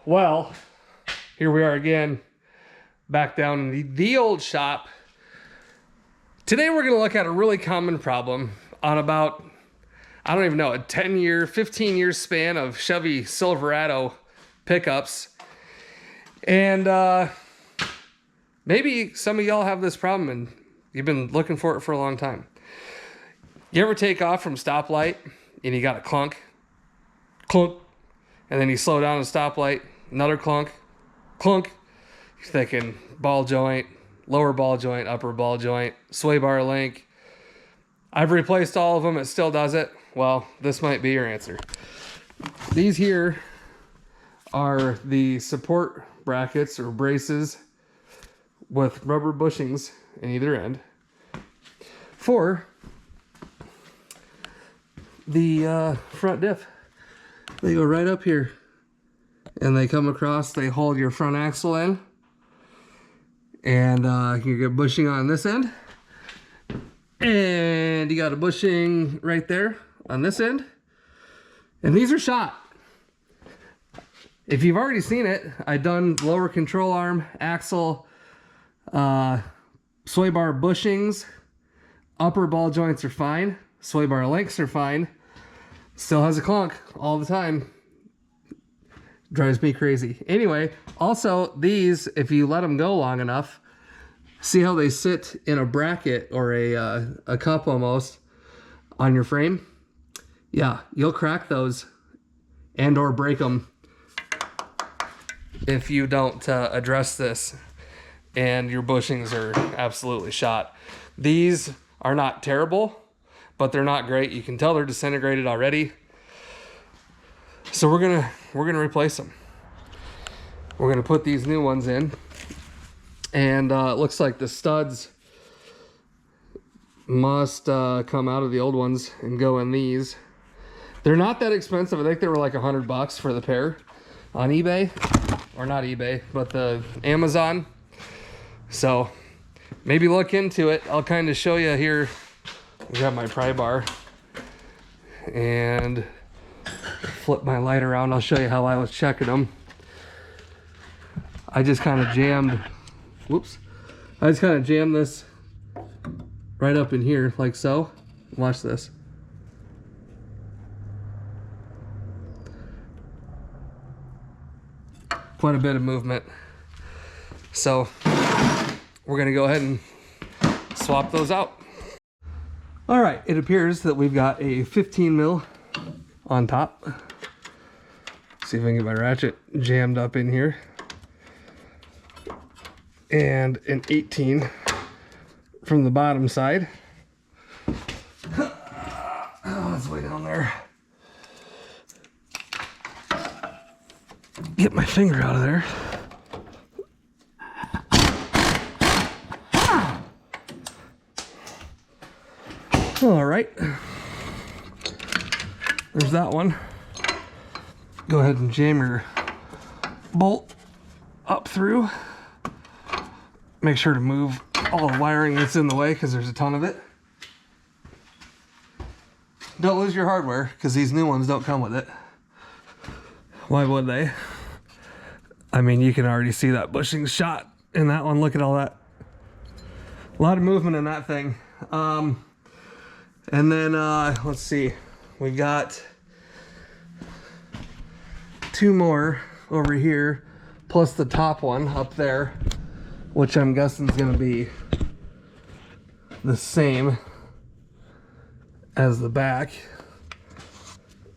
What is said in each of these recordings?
Well, here we are again, back down in the old shop. Today we're going to look at a really common problem on about, I don't even know, a 10-year, 15-year span of Chevy Silverado pickups. And maybe some of y'all have this problem and you've been looking for it for a long time. You ever take off from stoplight and you got a clunk, clunk, and then you slow down at a stoplight, another clunk, clunk. You're thinking ball joint, lower ball joint, upper ball joint, sway bar link. I've replaced all of them. It still does it. Well, this might be your answer. These here are the support brackets or braces with rubber bushings in either end for the front diff. They go right up here and they come across, they hold your front axle in, and you get bushing on this end, and you got a bushing right there on this end, and these are shot. If you've already seen it, I've done lower control arm, axle, sway bar bushings, upper ball joints are fine, sway bar links are fine. Still has a clunk all the time. Drives me crazy. Anyway, also these, if you let them go long enough, see how they sit in a bracket or a cup almost on your frame? Yeah, you'll crack those and or break them if you don't address this, and your bushings are absolutely shot. These are not terrible, but they're not great. You can tell they're disintegrated already. So we're gonna replace them. We're gonna put these new ones in, and it looks like the studs must come out of the old ones and go in these. They're not that expensive. I think they were like $100 for the pair on eBay, or not eBay, but the Amazon. So maybe look into it. I'll kind of show you here. Grab my pry bar and flip my light around. I'll show you how I was checking them. I just kind of jammed, whoops. I just kind of jammed this right up in here like so. Watch this. Quite a bit of movement. So we're gonna go ahead and swap those out. All right, it appears that we've got a 15 mil on top. See if I can get my ratchet jammed up in here. And an 18 from the bottom side. Oh, it's way down there. Get my finger out of there. All right, there's that one. Go ahead and jam your bolt up through. Make sure to move all the wiring that's in the way because there's a ton of it. Don't lose your hardware because these new ones don't come with it. Why would they? I mean, you can already see that bushing shot in that one. Look at all that. A lot of movement in that thing. And then, let's see, we got two more over here, plus the top one up there, which I'm guessing is going to be the same as the back.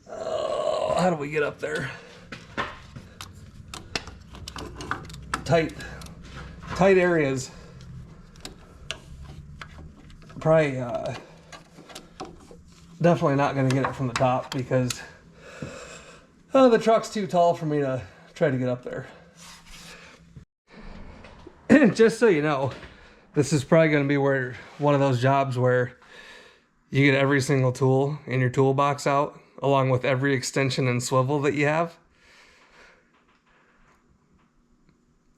Oh, how do we get up there? Tight areas. Probably, definitely not going to get it from the top because the truck's too tall for me to try to get up there. Just so you know, this is probably going to be one of those jobs where you get every single tool in your toolbox out, along with every extension and swivel that you have.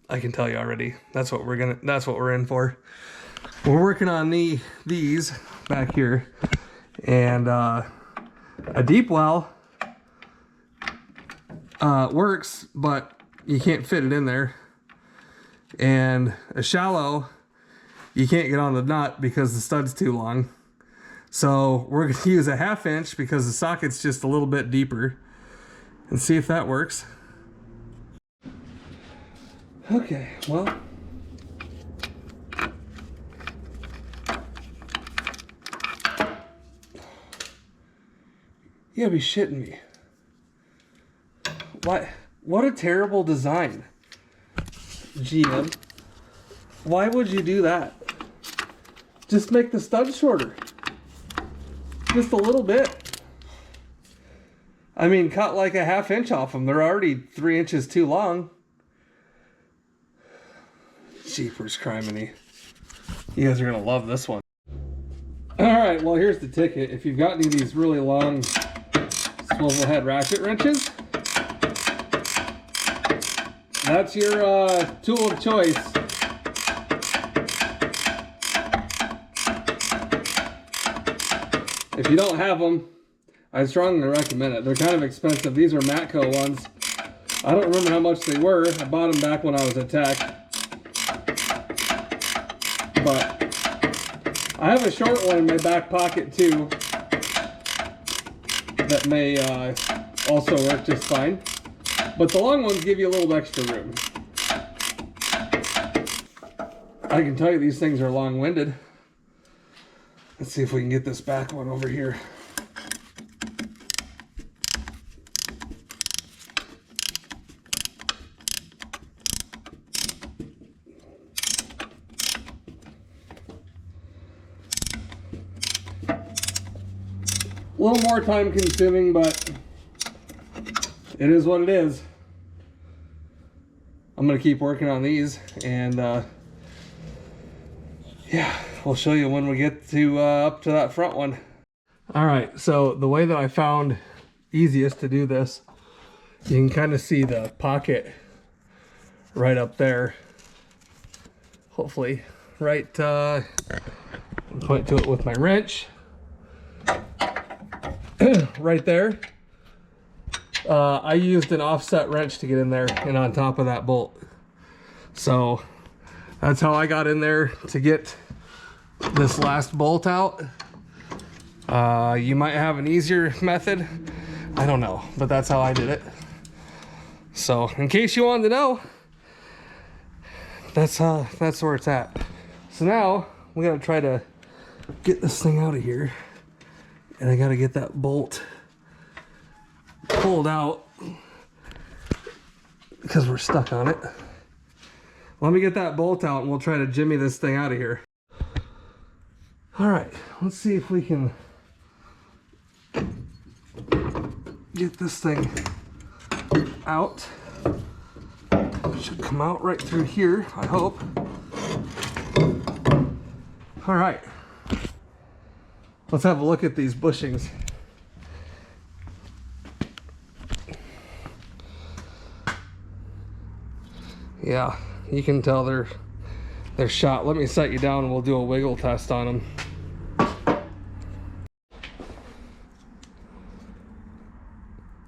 I can tell you already. That's what we're in for. We're working on these back here. And a deep well works, but you can't fit it in there. And a shallow, you can't get on the nut because the stud's too long. So we're going to use a 1/2 inch because the socket's just a little bit deeper, and see if that works. Okay, well, you gotta be shitting me. What a terrible design, GM. Why would you do that? Just make the stud shorter. Just a little bit. I mean, cut like a 1/2 inch off them. They're already 3 inches too long. Jeepers criminy. You guys are gonna love this one. Alright, well here's the ticket. If you've got any of these really long swivel head ratchet wrenches, that's your tool of choice. If you don't have them, I strongly recommend it. They're kind of expensive. These are Matco ones. I don't remember how much they were. I bought them back when I was at Tech. But I have a short one in my back pocket too that may also work just fine. But the long ones give you a little extra room. I can tell you these things are long-winded. Let's see if we can get this back one over here. A little more time consuming, but it is what it is. I'm gonna keep working on these, and yeah, we'll show you when we get to up to that front one. All right, so the way that I found easiest to do this, you can kind of see the pocket right up there. Hopefully, right, point to it with my wrench. Right there. I used an offset wrench to get in there and on top of that bolt. So that's how I got in there to get this last bolt out. You might have an easier method. I don't know, but that's how I did it. So in case you wanted to know, that's where it's at. So now we gotta try to get this thing out of here. And I gotta get that bolt pulled out because we're stuck on it. Let me get that bolt out and we'll try to jimmy this thing out of here. All right, let's see if we can get this thing out. It should come out right through here, I hope. All right. Let's have a look at these bushings. Yeah, you can tell they're shot. Let me set you down and we'll do a wiggle test on them.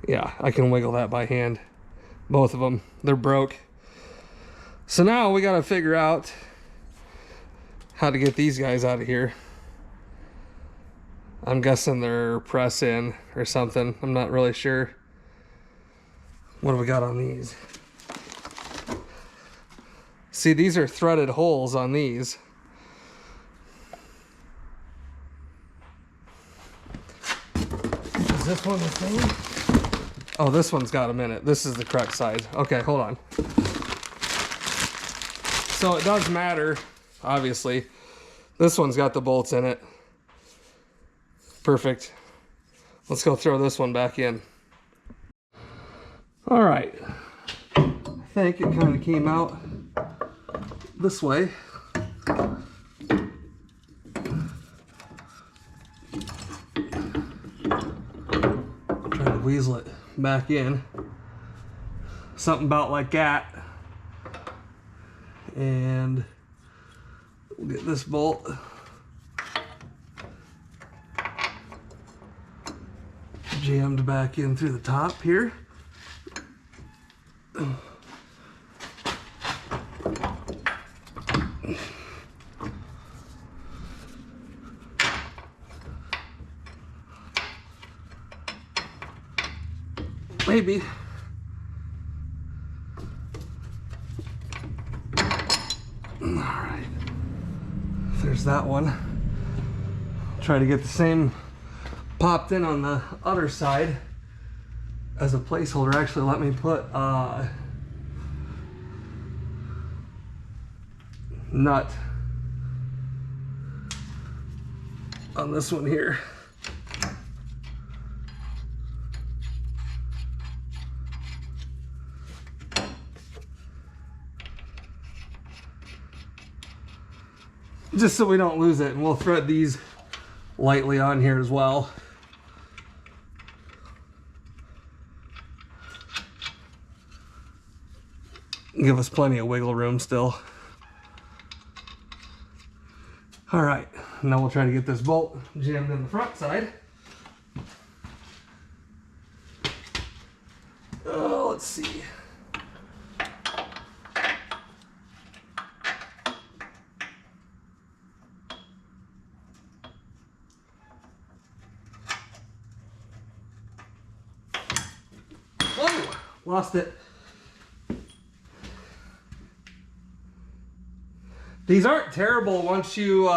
Yeah, I can wiggle that by hand. Both of them, they're broke. So now we gotta figure out how to get these guys out of here. I'm guessing they're press in or something. I'm not really sure. What do we got on these? See, these are threaded holes on these. Is this one the same? Oh, this one's got them in it. This is the correct size. Okay, hold on. So it does matter, obviously. This one's got the bolts in it. Perfect. Let's go throw this one back in. All right. I think it kind of came out this way. Try to weasel it back in. Something about like that. And we'll get this bolt jammed back in through the top here. Maybe. All right. There's that one. Try to get the same popped in on the other side as a placeholder. Actually, let me put nut on this one here. Just so we don't lose it, and we'll thread these lightly on here as well. Give us plenty of wiggle room still. All right, now we'll try to get this bolt jammed in the front side. Let's see. Oh, lost it. These aren't terrible once you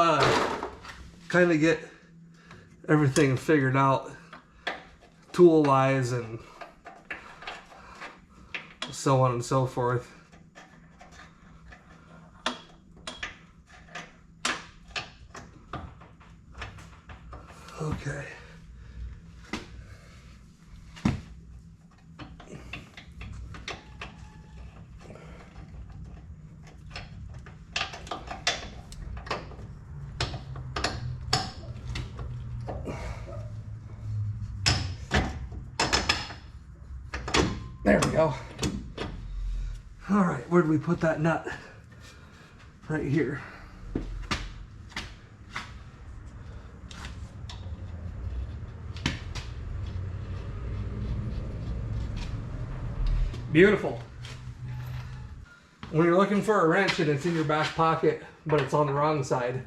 kind of get everything figured out tool-wise and so on and so forth. Okay. There we go. All right, where did we put that nut? Right here. Beautiful. When you're looking for a wrench and it's in your back pocket, but it's on the wrong side,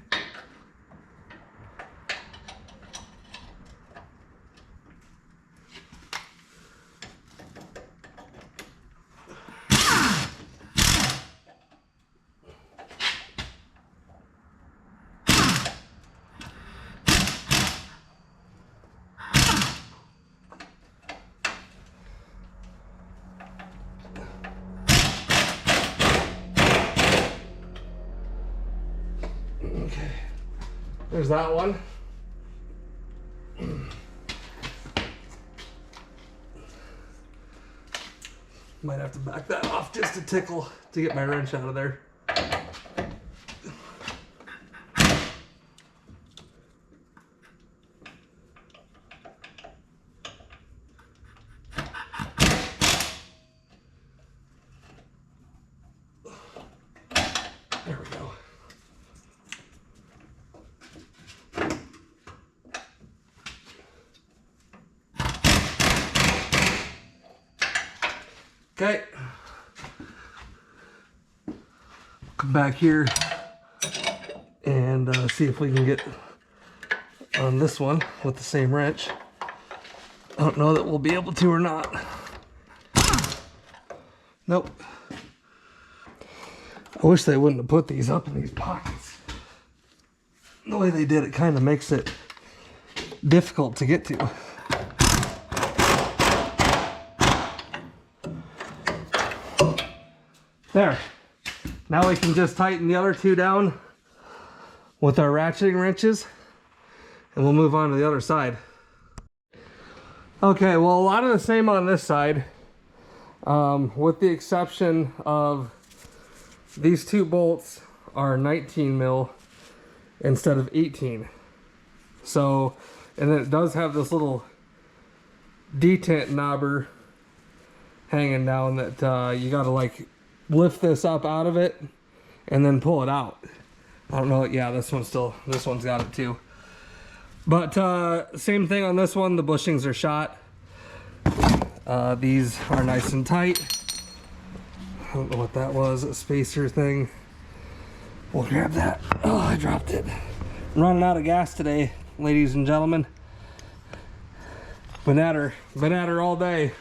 okay, there's that one. Might have to back that off just a tickle to get my wrench out of there. There we go. Okay. Come back here and see if we can get on this one with the same wrench. I don't know that we'll be able to or not. Nope. I wish they wouldn't have put these up in these pockets. The way they did it kind of makes it difficult to get to. There. Now we can just tighten the other two down with our ratcheting wrenches and we'll move on to the other side. Okay, well, a lot of the same on this side, with the exception of these two bolts are 19 mil instead of 18. So, and then it does have this little detent knobber hanging down that you gotta like lift this up out of it and then pull it out. I don't know, yeah, this one's got it too. But same thing on this one, the bushings are shot. These are nice and tight. I don't know what that was, a spacer thing. We'll grab that. Oh, I dropped it. I'm running out of gas today, ladies and gentlemen. Been at her all day.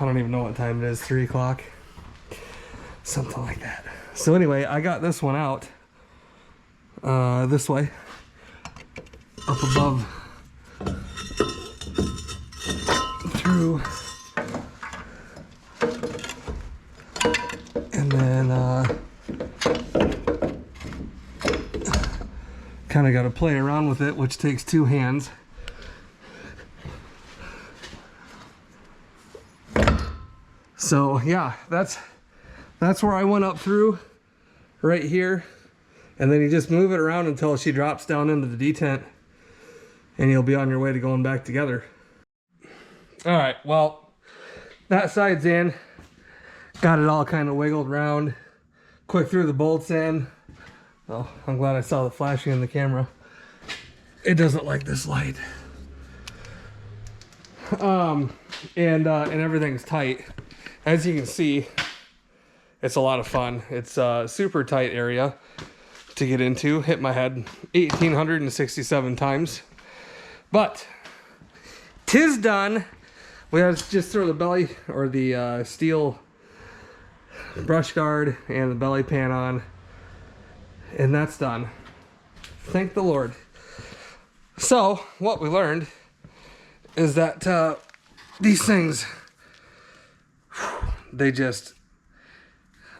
I don't even know what time it is, 3 o'clock. Something like that. So anyway, I got this one out this way, up above, through, and then kind of got to play around with it, which takes 2 hands. So yeah, that's where I went up through, right here, and then you just move it around until she drops down into the detent, and you'll be on your way to going back together. All right, well, that side's in. Got it all kind of wiggled around. Quick threw the bolts in. Oh, I'm glad I saw the flashing in the camera. It doesn't like this light. And everything's tight. As you can see, it's a lot of fun. It's a super tight area to get into. Hit my head 1,867 times. But, 'tis done. We have to just throw the belly, or the steel brush guard and the belly pan on. And that's done. Thank the Lord. So, what we learned is that these things, they just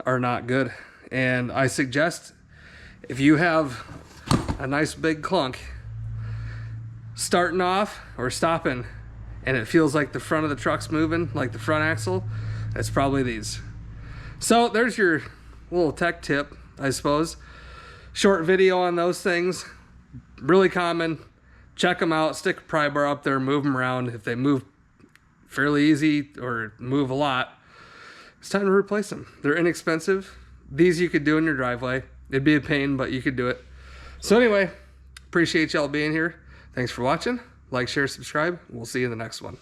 are not good. And I suggest, if you have a nice big clunk starting off or stopping and it feels like the front of the truck's moving, like the front axle, it's probably these. So there's your little tech tip, I suppose. Short video on those things. Really common. Check them out. Stick a pry bar up there, move them around. If they move fairly easy or move a lot, it's time to replace them. They're inexpensive. These you could do in your driveway. It'd be a pain, but you could do it. So anyway, appreciate y'all being here. Thanks for watching. Like, share, subscribe. We'll see you in the next one.